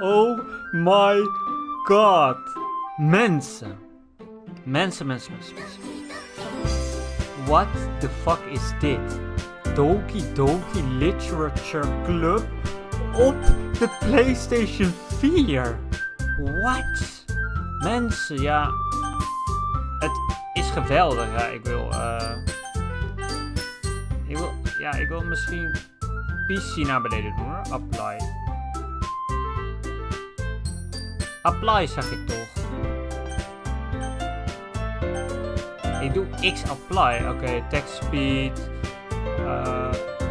Oh my god. Mensen. What the fuck is dit? Doki Doki Literature Club op de PlayStation 4. What? Mensen, ja. Het is geweldig. Ja, ik wil misschien PC naar beneden doen hoor. Apply zeg ik toch. Ik doe X apply. Oké, text speed.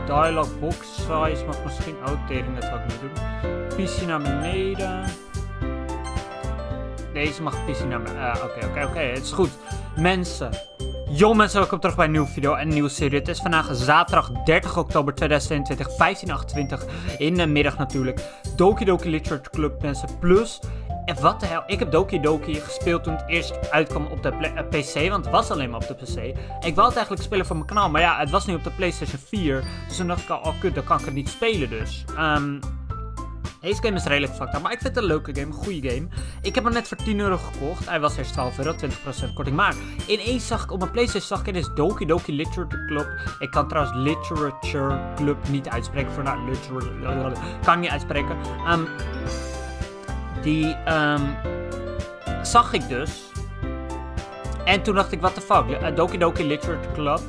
Dialog box size mag misschien ook tering, dat ga ik niet doen. PC naar beneden. Deze mag PC naar beneden. Oké, het is goed. Mensen. Yo mensen, welkom terug bij een nieuwe video en een nieuwe serie. Het is vandaag zaterdag 30 oktober 2022, 15:28 in de middag natuurlijk. Doki Doki Literature Club mensen, plus... En wat de hel, ik heb Doki Doki gespeeld toen het eerst uitkwam op de PC, want het was alleen maar op de PC. Ik wou het eigenlijk spelen voor mijn kanaal, maar ja, het was niet op de PlayStation 4. Dus toen dacht ik al, oh kut, dan kan ik het niet spelen dus. Deze game is redelijk fucked up, maar ik vind het een leuke game, een goede game. Ik heb hem net voor 10 euro gekocht. Hij was eerst 12 euro, 20% korting. Maar ineens zag ik op mijn PlayStation, dit is Doki Doki Literature Club. Ik kan trouwens Literature Club niet uitspreken. Voor nou, kan ik niet uitspreken. Die zag ik dus. En toen dacht ik, what the fuck? Doki Doki Literature Club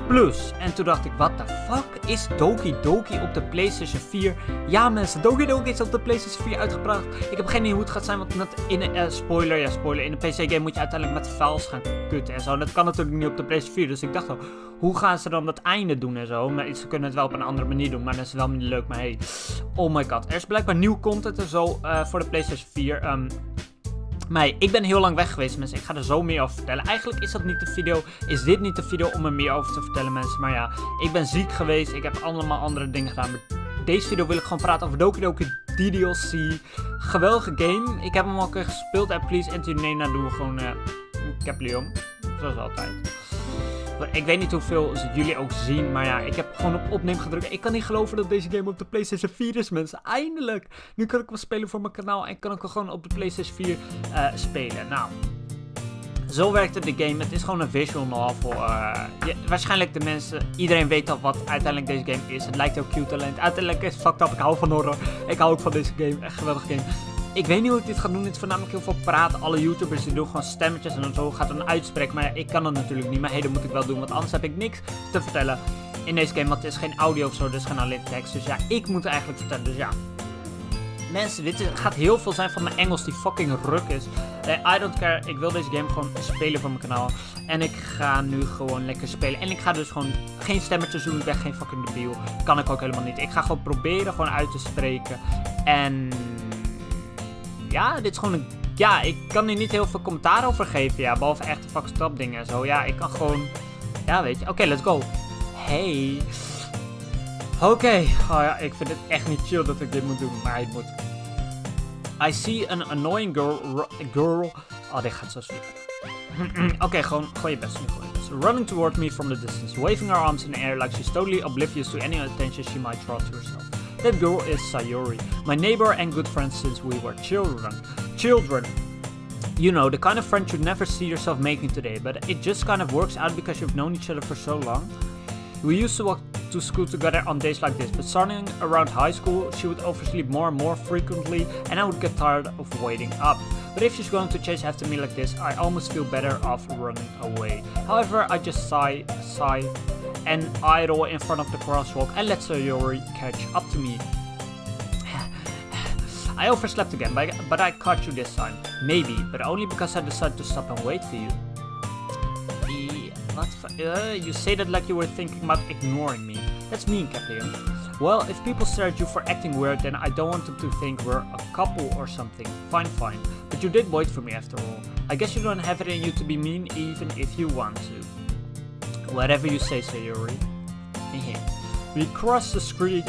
Plus. En toen dacht ik, what the fuck is Doki Doki op de PlayStation 4? Ja mensen, Doki Doki is op de PlayStation 4 uitgebracht. Ik heb geen idee hoe het gaat zijn, want in een spoiler, in een PC game moet je uiteindelijk met files gaan kutten en zo. En dat kan natuurlijk niet op de PlayStation 4, dus ik dacht al, hoe gaan ze dan dat einde doen en zo? Maar ze kunnen het wel op een andere manier doen, maar dat is wel niet leuk. Maar hey, oh my god, er is blijkbaar nieuw content en zo voor de PlayStation 4. Maar ik ben heel lang weg geweest mensen, ik ga er zo meer over vertellen. Eigenlijk is dit niet de video om er meer over te vertellen mensen. Maar ja, ik ben ziek geweest, ik heb allemaal andere dingen gedaan. Maar deze video wil ik gewoon praten over Doki Doki DLC. Geweldige game, ik heb hem al een keer gespeeld. En please enter your name, nou doen we gewoon Caplion, zoals altijd. Ik weet niet hoeveel jullie ook zien, maar ja, ik heb gewoon op opneem gedrukt. Ik kan niet geloven dat deze game op de PlayStation 4 is, mensen. Eindelijk! Nu kan ik wel spelen voor mijn kanaal en kan ik wel gewoon op de PlayStation 4 spelen. Nou, zo werkt het de game. Het is gewoon een visual novel. Waarschijnlijk de mensen, iedereen weet al wat uiteindelijk deze game is. Het lijkt heel cute alleen. Uiteindelijk is het fucked up. Ik hou van horror. Ik hou ook van deze game. Echt een geweldige game. Ik weet niet hoe ik dit ga doen. Het is voornamelijk heel veel praten. Alle YouTubers die doen gewoon stemmetjes en zo gaat dan uitspreken. Maar ja, ik kan dat natuurlijk niet. Maar hey, dat moet ik wel doen. Want anders heb ik niks te vertellen in deze game. Want het is geen audio of zo. Dus geen alleen tekst. Dus ja, ik moet eigenlijk vertellen. Dus ja. Mensen, dit gaat heel veel zijn van mijn Engels die fucking ruk is. I don't care. Ik wil deze game gewoon spelen voor mijn kanaal. En ik ga nu gewoon lekker spelen. En ik ga dus gewoon geen stemmetjes doen. Ik ben geen fucking debiel. Kan ik ook helemaal niet. Ik ga gewoon proberen gewoon uit te spreken. En... ja, dit is gewoon een... ja, ik kan hier niet heel veel commentaar over geven, ja. Behalve echt fucked up dingen en zo. Ja, ik kan gewoon... ja, weet je. Oké, let's go. Hey. Oké. Oh ja, ik vind het echt niet chill dat ik dit moet doen. Maar het moet. I see an annoying girl... oh, dit gaat zo sweet. Oké, gewoon je best. Running toward me from the distance. Waving her arms in the air like she's totally oblivious to any attention she might draw to herself. That girl is Sayori, my neighbor and good friend since we were children. You know, the kind of friend you'd never see yourself making today, but it just kind of works out because you've known each other for so long. We used to walk to school together on days like this, but starting around high school, she would oversleep more and more frequently, and I would get tired of waiting up. But if she's going to chase after me like this, I almost feel better off running away. However, I just sigh, and idle in front of the crosswalk and let Sayori catch up to me. I overslept again, but I caught you this time. Maybe, but only because I decided to stop and wait for you. You say that like you were thinking about ignoring me. That's mean, Captain. Well, if people stare at you for acting weird, then I don't want them to think we're a couple or something. Fine. But you did wait for me after all. I guess you don't have it in you to be mean even if you want to. Whatever you say, Sayori. We cross the street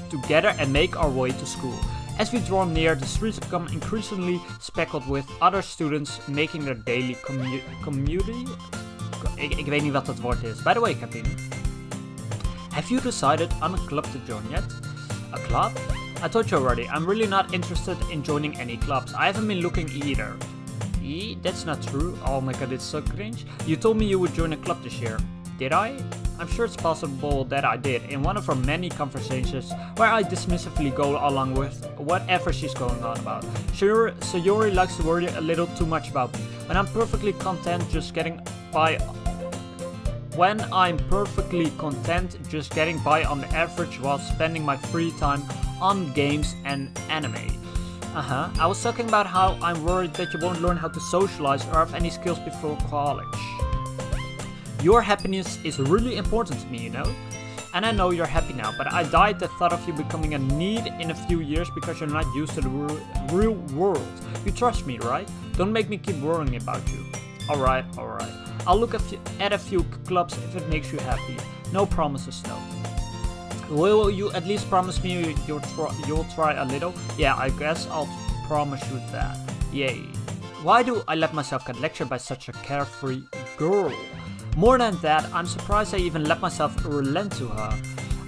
together and make our way to school. As we draw near, the streets become increasingly speckled with other students making their daily commuting. Ik weet niet wat dat woord is. By the way, Captain. Have you decided on a club to join yet? A club? I told you already, I'm really not interested in joining any clubs. I haven't been looking either. That's not true. Oh my god, it's so cringe. You told me you would join a club this year. Did I? I'm sure it's possible that I did, in one of our many conversations where I dismissively go along with whatever she's going on about. Sure, Sayori likes to worry a little too much about me, when I'm perfectly content just getting by on the average while spending my free time on games and anime. I was talking about how I'm worried that you won't learn how to socialize or have any skills before college. Your happiness is really important to me, you know? And I know you're happy now, but I die at the thought of you becoming a need in a few years because you're not used to the real world. You trust me, right? Don't make me keep worrying about you. Alright. I'll look at a few clubs if it makes you happy. No promises though. Will you at least promise me you'll try a little? Yeah, I guess I'll promise you that. Yay. Why do I let myself get lectured by such a carefree girl? More than that, I'm surprised I even let myself relent to her.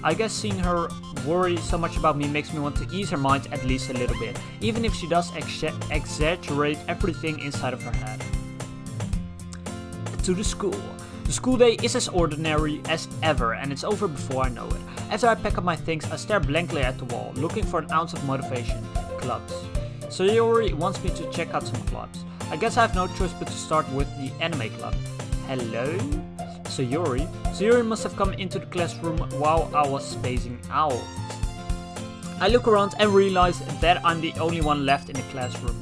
I guess seeing her worry so much about me makes me want to ease her mind at least a little bit, even if she does exaggerate everything inside of her head. To the school. The school day is as ordinary as ever, and it's over before I know it. After I pack up my things, I stare blankly at the wall, looking for an ounce of motivation. Clubs. Sayori wants me to check out some clubs. I guess I have no choice but to start with the anime club. Hello? Sayori? Sayori must have come into the classroom while I was spacing out. I look around and realize that I'm the only one left in the classroom.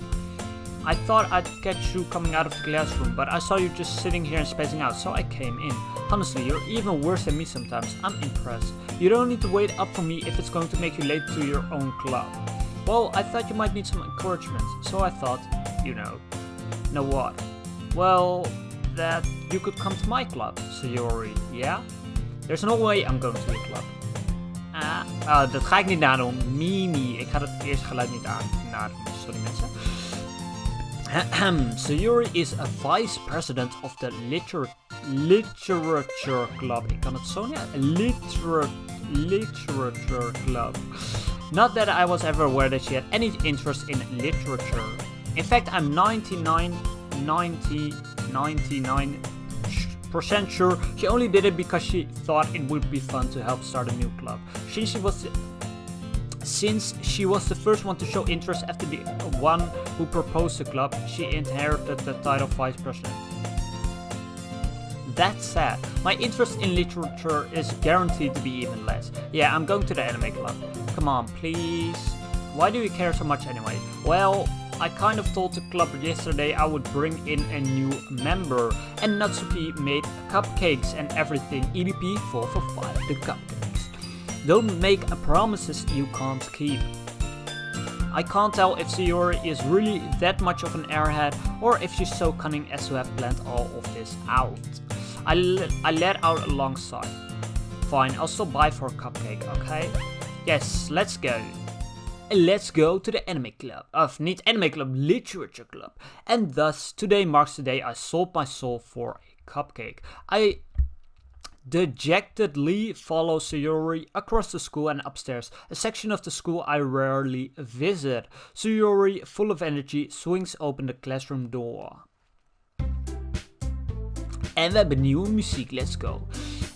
I thought I'd catch you coming out of the classroom, but I saw you just sitting here and spacing out, so I came in. Honestly, you're even worse than me sometimes. I'm impressed. You don't need to wait up for me if it's going to make you late to your own club. Well, I thought you might need some encouragement, so I thought, you know what? Well, that you could come to my club, Sayori, yeah? There's no way I'm going to your club. Dat ga ik niet nadoen. Mimi, ik ga het eerste geluid niet nadoen. Sorry mensen. Sayori is a vice president of the literature club. Ik kan het zo niet. Literature club. Not that I was ever aware that she had any interest in literature. In fact, I'm 99% sure she only did it because she thought it would be fun to help start a new club. Since she was the first one to show interest after the one who proposed the club, she inherited the title vice president. That's sad. My interest in literature is guaranteed to be even less. Yeah, I'm going to the anime club. Come on, please. Why do you care so much anyway? Well, I kind of told the club yesterday I would bring in a new member, and Natsuki made cupcakes and everything. EDP 4 for 5, the cupcakes. Don't make promises you can't keep. I can't tell if Sayori is really that much of an airhead or if she's so cunning as to have planned all of this out. I let out a long sigh. Fine, I'll stop by for a cupcake, okay? Yes, let's go. Let's go to the anime club. Niet anime club, literature club. And thus, today marks the day I sold my soul for a cupcake. I dejectedly follow Sayori across the school and upstairs, a section of the school I rarely visit. Sayori, full of energy, swings open the classroom door. En we hebben nieuwe muziek, let's go.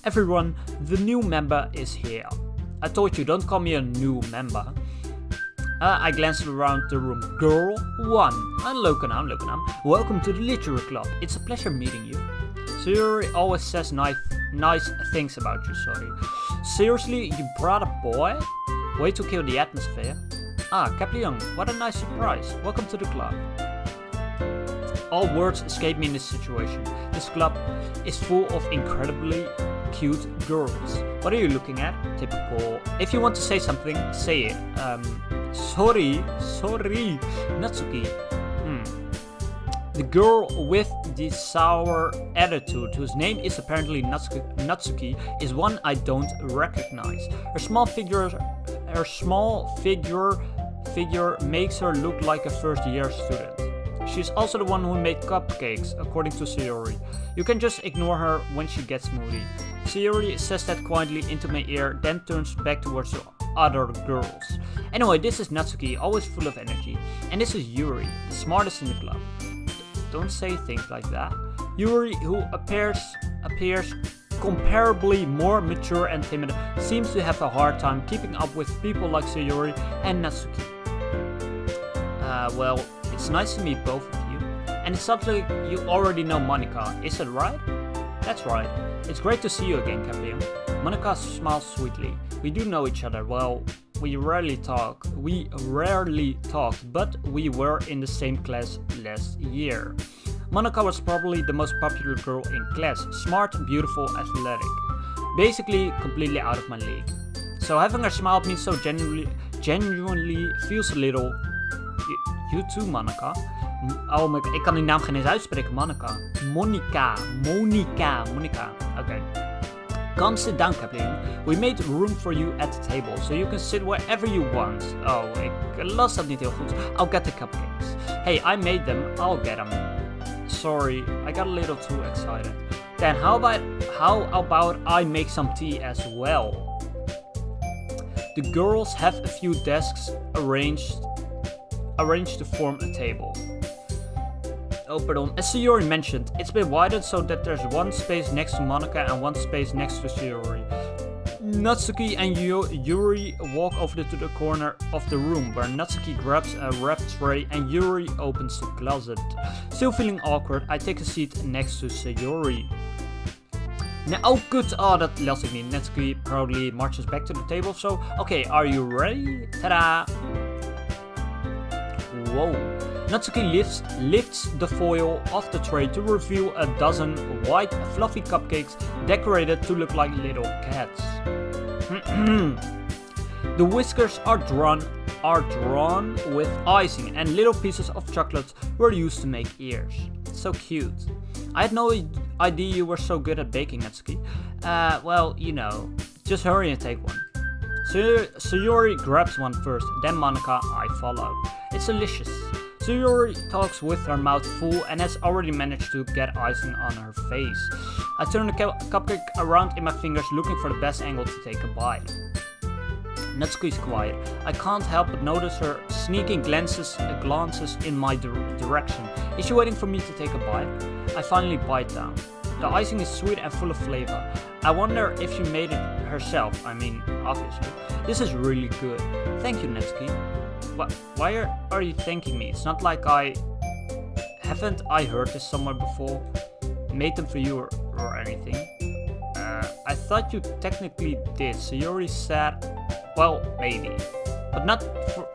Everyone, the new member is here. I told you, don't call me a new member. I glanced around the room. Girl 1. Leuke naam. Welcome to the literature club. It's a pleasure meeting you. Sayori always says nice things about you, sorry. Seriously, you brought a boy? Way to kill the atmosphere. Caplion, what a nice surprise. Welcome to the club. All words escape me in this situation. This club is full of incredibly cute girls. What are you looking at? Typical. If you want to say something, say it. Sorry, Natsuki. The girl with the sour attitude, whose name is apparently Natsuki, is one I don't recognize. Her small figure makes her look like a first-year student. She's also the one who made cupcakes, according to Sayori. You can just ignore her when she gets moody. Sayori says that quietly into my ear, then turns back towards the other girls. Anyway, this is Natsuki, always full of energy. And this is Yuri, the smartest in the club. Don't say things like that. Yuri, who appears comparably more mature and timid, seems to have a hard time keeping up with people like Sayori and Natsuki. Well, it's nice to meet both of you. And it sounds like you already know Monika, is that right? That's right. It's great to see you again, Captain. Monika smiles sweetly. We do know each other, well, we rarely talk, but we were in the same class last year. Monika was probably the most popular girl in class, smart, beautiful, athletic. Basically, completely out of my league. So having her smile at me so genuinely feels a little... You too, Monika. Oh my god, ik kan die naam geen eens uitspreken, Monika. Monika. Okay. Come sit down, Kathleen. We made room for you at the table, so you can sit wherever you want. Oh, ik las dat niet heel goed. I'll get the cupcakes. Hey, I made them. I'll get them. Sorry, I got a little too excited. Then how about I make some tea as well? The girls have a few desks arranged to form a table. Oh, pardon. As Sayori mentioned, it's been widened so that there's one space next to Monika and one space next to Sayori. Natsuki and Yuri walk over to the corner of the room where Natsuki grabs a wrap tray and Yuri opens the closet. Still feeling awkward, I take a seat next to Sayori. Now, oh good, oh that las ik niet. Natsuki proudly marches back to the table, so okay, are you ready? Ta-da! Whoa. Natsuki lifts the foil off the tray to reveal a dozen white fluffy cupcakes decorated to look like little cats. The whiskers are drawn with icing and little pieces of chocolate were used to make ears. So cute. I had no idea you were so good at baking, Natsuki. Well, you know, just hurry and take one. Sayori grabs one first, then Monika, I follow. It's delicious. Sayori talks with her mouth full and has already managed to get icing on her face. I turn the cupcake around in my fingers looking for the best angle to take a bite. Natsuki's quiet. I can't help but notice her sneaking glances in my direction. Is she waiting for me to take a bite? I finally bite down. The icing is sweet and full of flavor. I wonder if she made it herself, I mean, obviously. This is really good. Thank you, Natsuki. Why are you thanking me? It's not like haven't I heard this somewhere before? Made them for you or anything? I thought you technically did. Sayori said, well, maybe. But not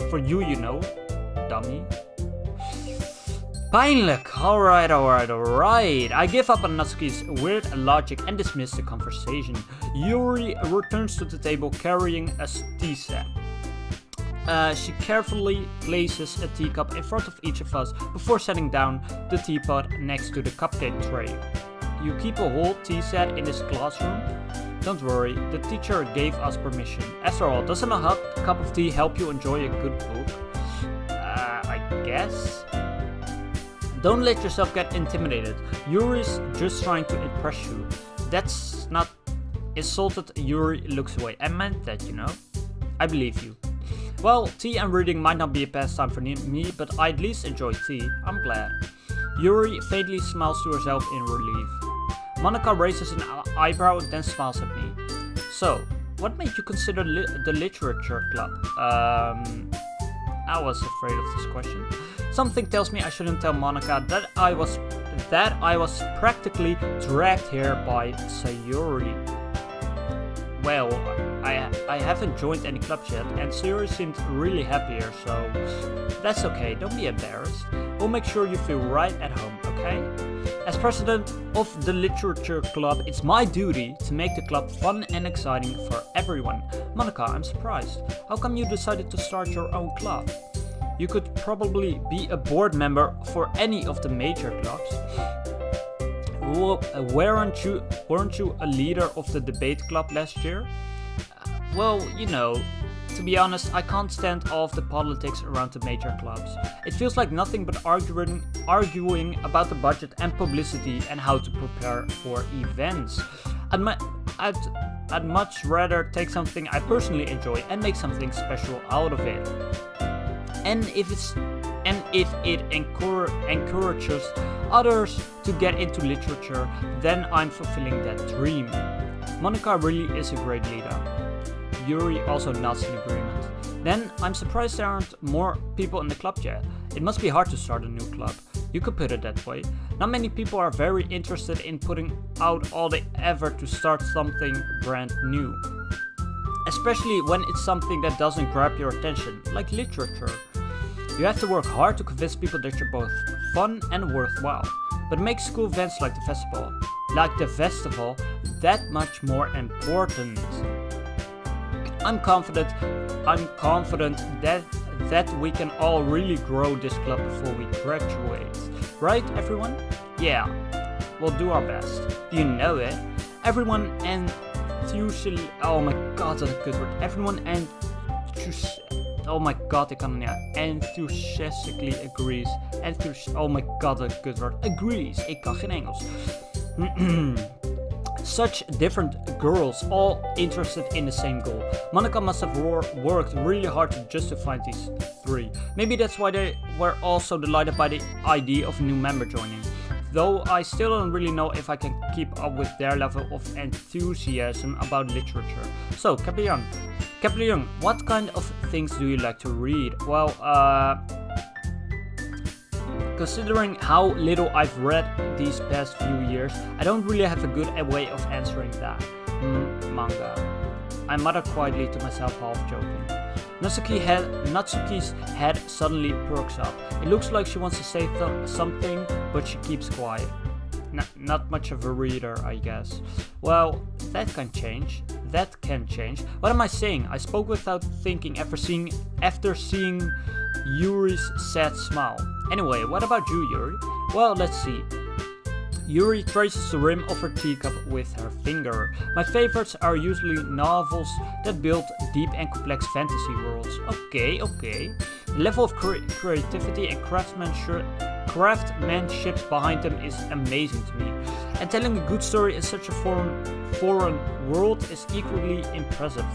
for you, you know, dummy. Pijnlijk. Alright. I give up on Natsuki's weird logic and dismiss the conversation. Yuri returns to the table carrying a tea set. She carefully places a teacup in front of each of us before setting down the teapot next to the cupcake tray. You keep a whole tea set in this classroom? Don't worry, the teacher gave us permission. After all, doesn't a hot cup of tea help you enjoy a good book? I guess? Don't let yourself get intimidated. Yuri's just trying to impress you. That's not... Insulted, Yuri looks away. I meant that, you know. I believe you. Well, tea and reading might not be a pastime for me, but I at least enjoy tea. I'm glad. Yuri faintly smiles to herself in relief. Monika raises an eyebrow, then smiles at me. So, what made you consider the literature club? I was afraid of this question. Something tells me I shouldn't tell Monika that I was practically dragged here by Sayori. Well, I haven't joined any clubs yet, and Sayori seemed really happy here, so that's okay, don't be embarrassed. We'll make sure you feel right at home, okay? As president of the literature club, it's my duty to make the club fun and exciting for everyone. Monika, I'm surprised. How come you decided to start your own club? You could probably be a board member for any of the major clubs. Weren't you a leader of the debate club last year? Well, you know, to be honest, I can't stand all of the politics around the major clubs. It feels like nothing but arguing about the budget and publicity and how to prepare for events. I'd much rather take something I personally enjoy and make something special out of it. And if it encourages others to get into literature, then I'm fulfilling that dream. Monica really is a great leader. Yuri also nods in agreement. Then I'm surprised there aren't more people in the club yet. It must be hard to start a new club. You could put it that way. Not many people are very interested in putting out all the effort to start something brand new. Especially when it's something that doesn't grab your attention, like literature. You have to work hard to convince people that you're both fun and worthwhile. But it makes school events like the festival, that much more important. I'm confident that we can all really grow this club before we graduate. Right, everyone? Yeah, we'll do our best. You know it. Everyone enthusiastically... Oh my god, dat is een kutwoord. Everyone oh my god, ik kan het niet aan. Enthusiastically agrees. Oh my god, dat is een kutwoord. Agrees. Ik kan geen Engels. Such different girls, all interested in the same goal. Monica must have worked really hard just to find these three. Maybe that's why they were all so delighted by the idea of a new member joining. Though I still don't really know if I can keep up with their level of enthusiasm about literature. So, Captain Young, what kind of things do you like to read? Well, considering how little I've read these past few years, I don't really have a good way of answering that. Manga. I muttered quietly to myself, half joking. Natsuki's head suddenly perks up. It looks like she wants to say something, but she keeps quiet. Not much of a reader, I guess. Well, that can change. What am I saying? I spoke without thinking after seeing Yuri's sad smile. Anyway, what about you, Yuri? Well, let's see. Yuri traces the rim of her teacup with her finger. My favorites are usually novels that build deep and complex fantasy worlds. Okay. The level of creativity and craftsmanship behind them is amazing to me. And telling a good story in such a foreign world is equally impressive.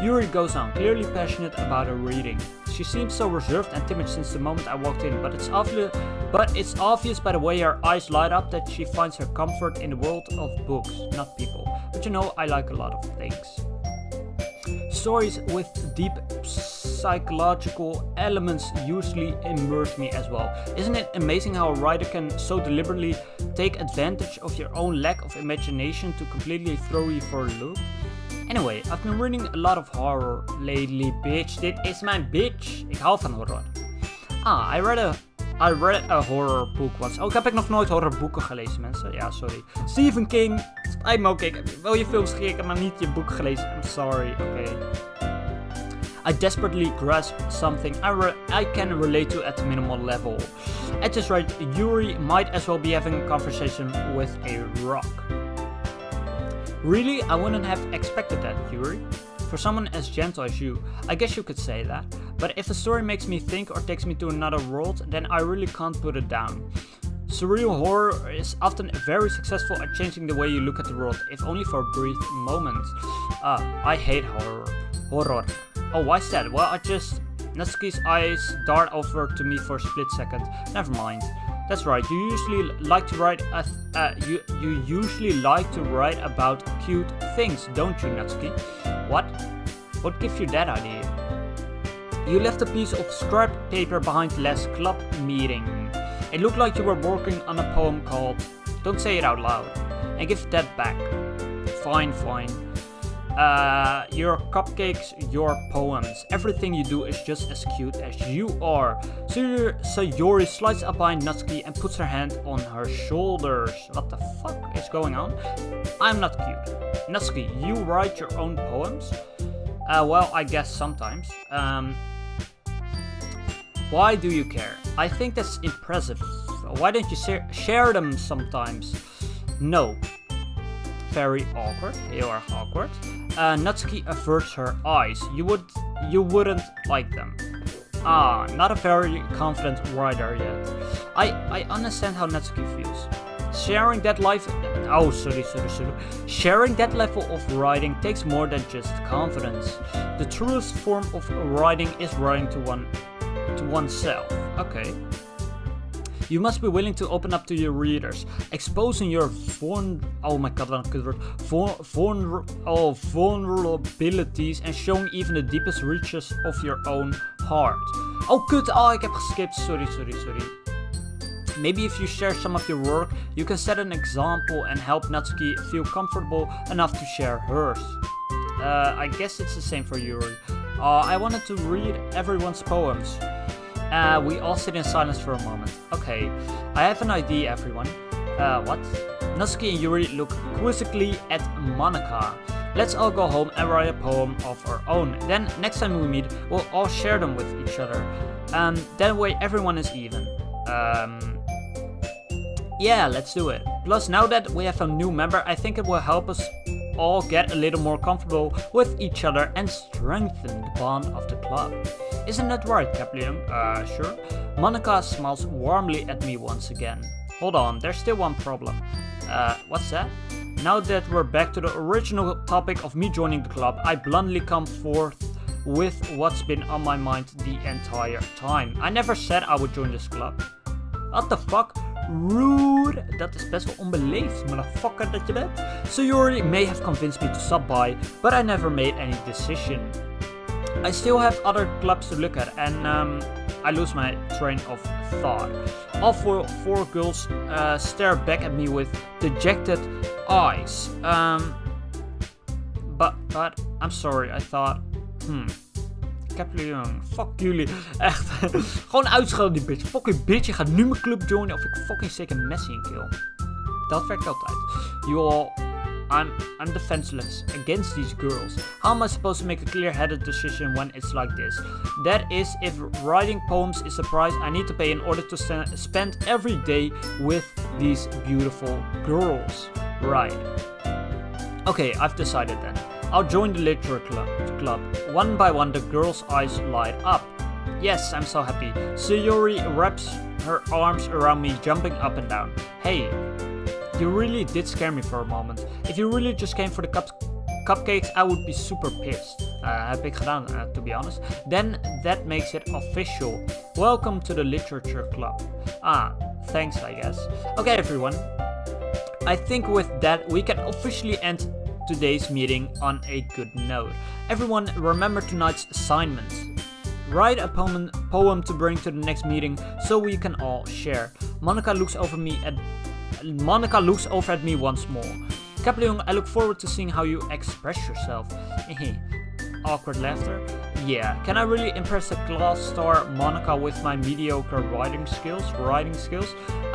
Yuri goes on, clearly passionate about her reading. She seems so reserved and timid since the moment I walked in, but it's obvious by the way her eyes light up that she finds her comfort in the world of books, not people. But you know, I like a lot of things. Stories with deep psychological elements usually immerse me as well. Isn't it amazing how a writer can so deliberately take advantage of your own lack of imagination to completely throw you for a loop? Anyway, I've been reading a lot of horror lately, bitch. Dit is mijn bitch. Ik hou van horror. I read a horror book once. Oh, heb ik nog nooit horrorboeken gelezen, mensen? Ja, sorry. Stephen King. Spijt me ook. Ik heb wel je films gekeken, maar niet je boek gelezen. I'm sorry. Okay. I desperately grasp something I can relate to at the minimal level. At this rate, Yuri might as well be having a conversation with a rock. Really? I wouldn't have expected that, Yuri. For someone as gentle as you, I guess you could say that. But if a story makes me think or takes me to another world, then I really can't put it down. Surreal horror is often very successful at changing the way you look at the world, if only for a brief moment. I hate horror. Oh, why's that? Well, Natsuki's eyes dart over to me for a split second. Never mind. That's right. You usually like to write. You usually like to write about cute things, don't you, Natsuki? What? What gives you that idea? You left a piece of scrap paper behind last club meeting. It looked like you were working on a poem called "Don't Say It Out Loud," and give that back. Fine. Your cupcakes, your poems, everything you do is just as cute as you are. So Yuri slides up behind Natsuki and puts her hand on her shoulders. What the fuck is going on? I'm not cute. Natsuki, you write your own poems? Well, I guess sometimes. Why do you care? I think that's impressive. Why don't you share them sometimes? No. Very awkward. You are awkward. Natsuki averts her eyes. You wouldn't like them. Not a very confident writer yet. I understand how Natsuki feels. Sharing that life Oh, sorry. Sharing that level of writing takes more than just confidence. The truest form of writing is writing to oneself. Okay. You must be willing to open up to your readers, exposing your vulnerabilities and showing even the deepest reaches of your own heart. Oh, kut. Oh, ik heb geskipt. Sorry. Maybe if you share some of your work, you can set an example and help Natsuki feel comfortable enough to share hers. I guess it's the same for Yuri. I wanted to read everyone's poems. We all sit in silence for a moment. Okay, I have an idea, everyone. What? Natsuki and Yuri look quizzically at Monika. Let's all go home and write a poem of our own. Then, next time we meet, we'll all share them with each other. That way everyone is even. Yeah, let's do it. Plus, now that we have a new member, I think it will help us all get a little more comfortable with each other and strengthen the bond of the club. Isn't that right, Kapleung? Sure. Monika smiles warmly at me once again. Hold on, there's still one problem. What's that? Now that we're back to the original topic of me joining the club, I bluntly come forth with what's been on my mind the entire time. I never said I would join this club. What the fuck? Rude! Dat is best wel onbeleefd, motherfucker dat je bent. So Yuri may have convinced me to stop by, but I never made any decision. I still have other clubs to look at, and I lose my train of thought. All four girls stare back at me with dejected eyes. But I'm sorry, I thought, Kapleung, fuck jullie. Echt. Gewoon uitschelden die bitch. Fucking bitch, je gaat nu mijn club joinen of ik fucking zeker een messie in kill. Dat werkt altijd. You all, I'm defenseless against these girls. How am I supposed to make a clear-headed decision when it's like this? That is, if writing poems is a price I need to pay in order to spend every day with these beautiful girls. Right. Okay, I've decided then. I'll join the literature club. One by one, the girls' eyes light up. Yes, I'm so happy. Sayori wraps her arms around me, jumping up and down. Hey, you really did scare me for a moment. If you really just came for the cupcakes, I would be super pissed. Heb ik gedaan, to be honest. Then that makes it official. Welcome to the literature club. Thanks, I guess. Okay, everyone. I think with that, we can officially end today's meeting on a good note. Everyone, remember tonight's assignments. Write a poem to bring to the next meeting so we can all share. Monika looks over at me once more. Kapleung, I look forward to seeing how you express yourself. Awkward laughter. Yeah, can I really impress a class star Monika with my mediocre writing skills?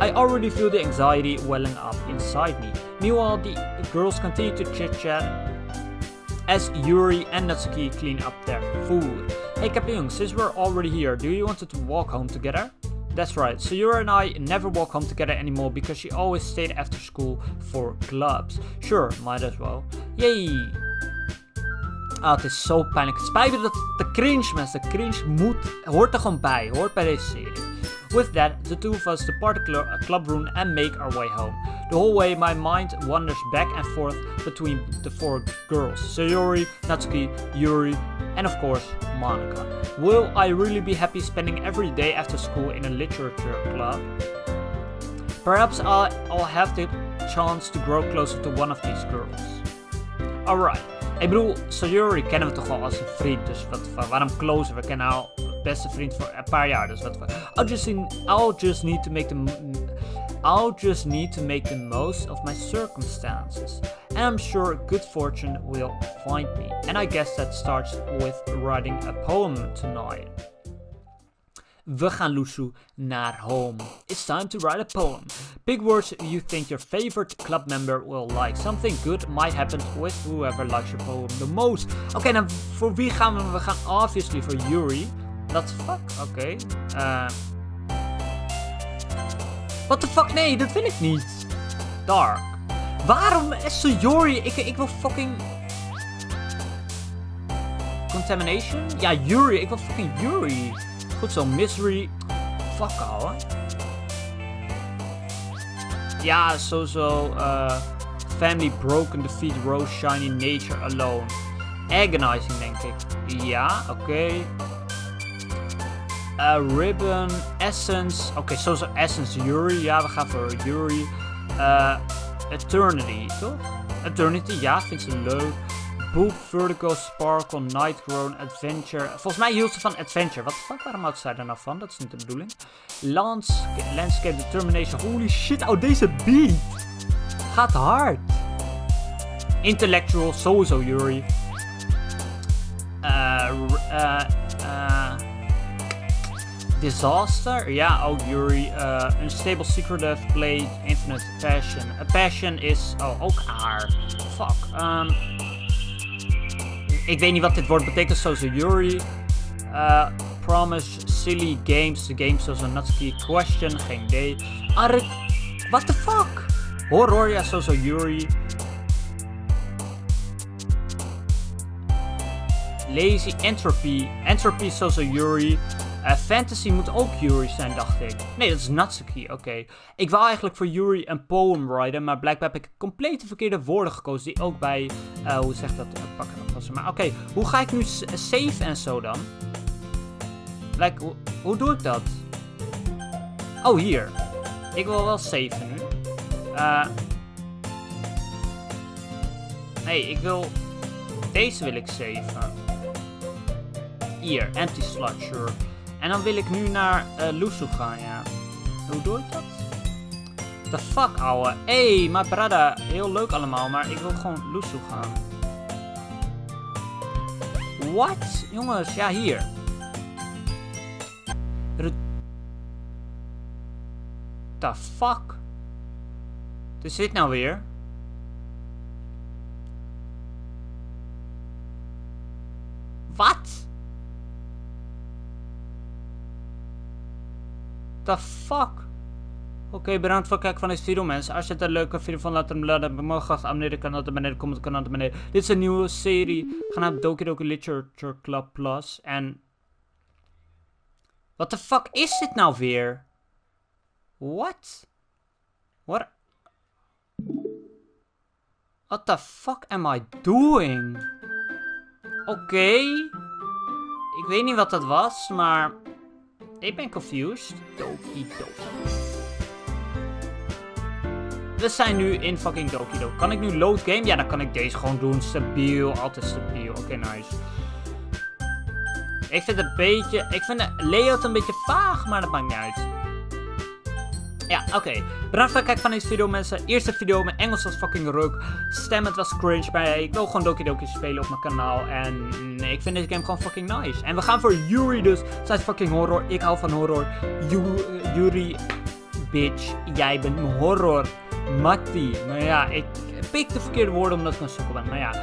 I already feel the anxiety welling up inside me. Meanwhile, the girls continue to chit-chat as Yuri and Natsuki clean up their food. Hey Kapleung, since we're already here, do you want to walk home together? That's right, so Yuri and I never walk home together anymore because she always stayed after school for clubs. Sure, might as well. Yay! Het is zo pijnlijk. Het spijt me dat de cringe, mensen. De cringe hoort er gewoon bij. Hoort bij deze serie. With that, the two of us depart the club room and make our way home. The whole way, my mind wanders back and forth between the four girls. Sayori, Natsuki, Yuri, and of course, Monika. Will I really be happy spending every day after school in a literature club? Perhaps I'll have the chance to grow closer to one of these girls. Alright. Ik bedoel, Sayori kennen we toch wel als een vriend, dus waarom closer? We kennen haar beste vriend voor een paar jaar, dus I'll just need to make the most of my circumstances. And I'm sure good fortune will find me. And I guess that starts with writing a poem tonight. We gaan loesoe naar home. It's time to write a poem. Big words you think your favorite club member will like. Something good might happen with whoever likes your poem the most. Oké, nou voor wie gaan we? We gaan obviously voor Yuri. What the fuck? Oké. What the fuck? Nee, dat wil ik niet. Dark. Waarom is zo Yuri? Ik wil fucking... Contamination? Ja, Yuri. Ik wil fucking Yuri. Goed zo, Misery. Fuck al, hè. Ja, sowieso. family broken, defeat Rose shiny nature alone. Agonizing, denk ik. Ja, oké. Ribbon, Essence. Oké, sowieso Essence, Yuri. Ja, we gaan voor Yuri. Eternity, toch? Eternity, ja, vind ze leuk. Book, Vertigo, Sparkle, Nightgrown, Adventure. Volgens mij hield ze van Adventure. Wat de fuck, waarom houdt zij er nou van? Dat is niet de bedoeling. Landscape, Determination. Holy shit, oh, deze beat gaat hard. Intellectual, sowieso Yuri. Disaster, ja, ook Yuri. Unstable, Secretive, Blade, Infinite, Passion. Passion is, oh, ook haar. Fuck. Ik weet niet wat dit woord betekent, sowieso Yuri. Promise, Silly Games. De games zoals een Natsuki Question, geen idee. What the fuck? Horror, ja, sowieso Yuri. Lazy, Entropy. Entropy is sowieso Yuri. Fantasy moet ook Yuri zijn, dacht ik. Nee, dat is Natsuki, oké. Ik wou eigenlijk voor Yuri een poem writen, maar blijkbaar heb ik compleet de verkeerde woorden gekozen. Die ook bij, hoe zeg dat, pakken passen. Maar oké, hoe ga ik nu save en zo dan? Hoe doe ik dat? Oh, hier. Ik wil wel saven nu. Nee, ik wil... Deze wil ik saven. Hier, empty slot, sure. En dan wil ik nu naar Lusu gaan, ja. Hoe doe ik dat? The fuck, ouwe. Hey, my brother. Heel leuk allemaal, maar ik wil gewoon Lusu gaan. What? Jongens, ja, hier. The fuck? Wat is dit nou weer? Wat? The fuck? Oké, bedankt voor het kijken van deze video, mensen. Als je het een leuke video vond, laat hem laten. Mogen gast abonneren, kanaal naar beneden, comment kanaal naar beneden. Dit is een nieuwe serie, genaamd Doki Doki Literature Club Plus. En... What the fuck is dit nou weer? What? What the fuck am I doing? Oké. Ik weet niet wat dat was, maar... Ik ben confused. Doki Doki. We zijn nu in fucking Doki Doki. Kan ik nu load game? Ja, dan kan ik deze gewoon doen. Stabiel. Altijd stabiel. Oké, nice. Ik vind het een beetje... Ik vind de layout een beetje vaag, maar dat maakt niet uit. Ja, oké. Bedankt voor het kijken van deze video, mensen. Eerste video, mijn Engels was fucking ruk. Stem, het was cringe, maar ik wil gewoon Doki Doki spelen op mijn kanaal. En ik vind deze game gewoon fucking nice. En we gaan voor Yuri dus. Zij is fucking horror. Ik hou van horror. Yuri, bitch. Jij bent mijn horror. Mattie. Nou ja, ik pik de verkeerde woorden omdat ik een sukkel ben. Maar ja,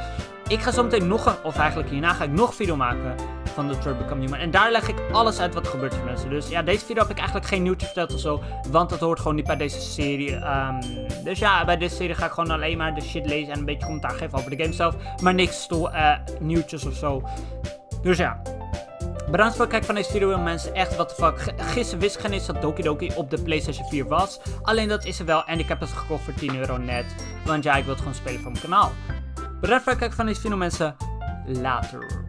ik ga zo meteen nog een... Of eigenlijk hierna ga ik nog een video maken van The Detroit Become Human. En daar leg ik alles uit wat er gebeurt met mensen. Dus ja, deze video heb ik eigenlijk geen nieuwtje verteld of zo. Want dat hoort gewoon niet bij deze serie. Dus ja, bij deze serie ga ik gewoon alleen maar de shit lezen en een beetje commentaar geven over de game zelf. Maar niks nieuwtjes of zo. Dus ja. Bedankt voor het kijken van deze video, mensen. Echt, what the fuck. Gisteren wist ik geen eens dat Doki Doki op de PlayStation 4 was. Alleen dat is er wel. En ik heb het gekocht voor 10 euro net. Want ja, ik wil het gewoon spelen voor mijn kanaal. Bedankt voor het kijken van deze video, mensen. Later.